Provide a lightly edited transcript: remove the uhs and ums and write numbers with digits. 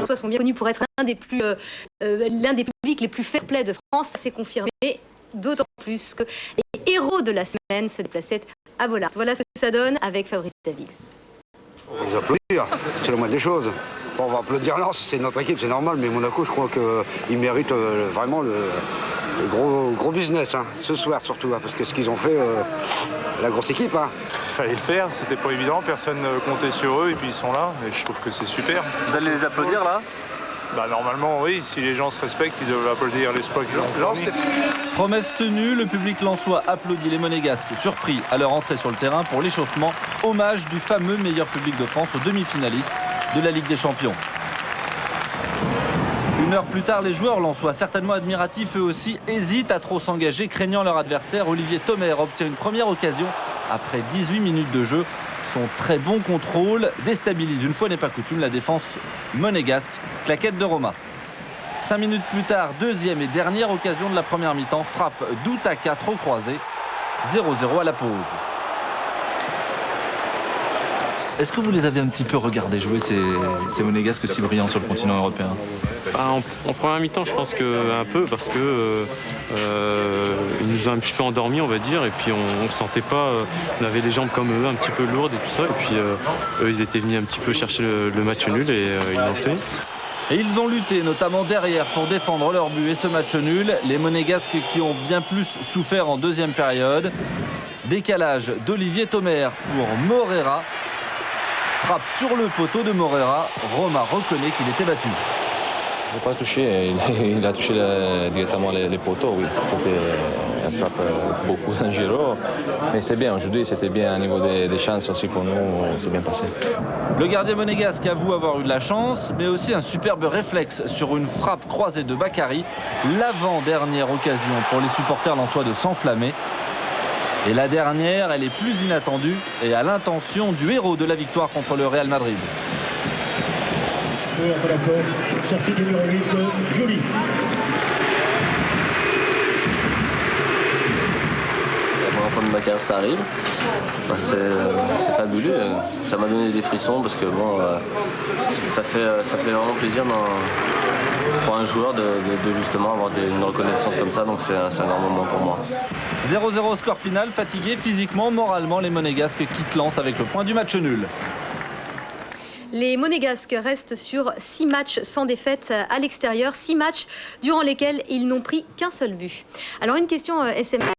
Lensois sont bien connus pour être l'un des publics les plus fair-play de France. C'est confirmé, d'autant plus que les héros de la semaine se déplaçaient à Bollaert. Voilà ce que ça donne avec Fabrice David. On va les applaudir, c'est la moindre des choses. Bon, on va applaudir Lens, c'est notre équipe, c'est normal, mais Monaco, je crois qu'ils méritent vraiment le gros business, hein, ce soir surtout, hein, parce que ce qu'ils ont fait, la grosse équipe. Hein. Il fallait le faire, c'était pas évident, personne ne comptait sur eux, et puis ils sont là, et je trouve que c'est super. Vous allez les applaudir là ? Bah, normalement, oui, si les gens se respectent, ils doivent applaudir l'espoir qu'ils ont fourni. Promesse tenue, le public lensois applaudit les Monégasques surpris à leur entrée sur le terrain pour l'échauffement. Hommage du fameux meilleur public de France aux demi-finalistes de la Ligue des Champions. Une heure plus tard, les joueurs lensois, certainement admiratifs eux aussi, hésitent à trop s'engager, craignant leur adversaire. Olivier Thomer obtient une première occasion après 18 minutes de jeu. Son très bon contrôle déstabilise, une fois n'est pas coutume, la défense monégasque. Claquette de Roma. 5 minutes plus tard, deuxième et dernière occasion de la première mi-temps. Frappe d'Outaka trop croisée. 0-0 à la pause. Est-ce que vous les avez un petit peu regardés jouer, ces Monégasques si brillants sur le continent européen? En première mi-temps, je pense qu'un peu, parce que ils nous ont un petit peu endormis, on va dire, et puis on ne sentait pas, on avait les jambes comme eux, un petit peu lourdes et tout ça, et puis eux, ils étaient venus un petit peu chercher le match nul et ils l'ont fait. Et ils ont lutté, notamment derrière, pour défendre leur but et ce match nul. Les Monégasques qui ont bien plus souffert en deuxième période. Décalage d'Olivier Thomer pour Morera. Frappe sur le poteau de Morera. Roma reconnaît qu'il était battu. Je n'ai pas touché, il a touché directement les poteaux, oui. C'était une frappe beaucoup dangereuse, mais c'est bien, aujourd'hui c'était bien au niveau des chances aussi pour nous, c'est bien passé. Le gardien monégasque avoue avoir eu de la chance, mais aussi un superbe réflexe sur une frappe croisée de Bakary. L'avant-dernière occasion pour les supporters lensois de s'enflammer. Et la dernière, elle est plus inattendue et à l'intention du héros de la victoire contre le Real Madrid. D'accord, sortie numéro 8, Joly. La première fois de ma carrière, ça arrive. Bah, c'est fabuleux. Ça m'a donné des frissons parce que bon, ça fait vraiment plaisir pour un joueur de justement avoir une reconnaissance comme ça. Donc c'est un grand moment pour moi. 0-0 score final, fatigué physiquement, moralement, les Monégasques quittent Lens avec le point du match nul. Les Monégasques restent sur 6 matchs sans défaite à l'extérieur, 6 matchs durant lesquels ils n'ont pris qu'un seul but. Alors une question SMS.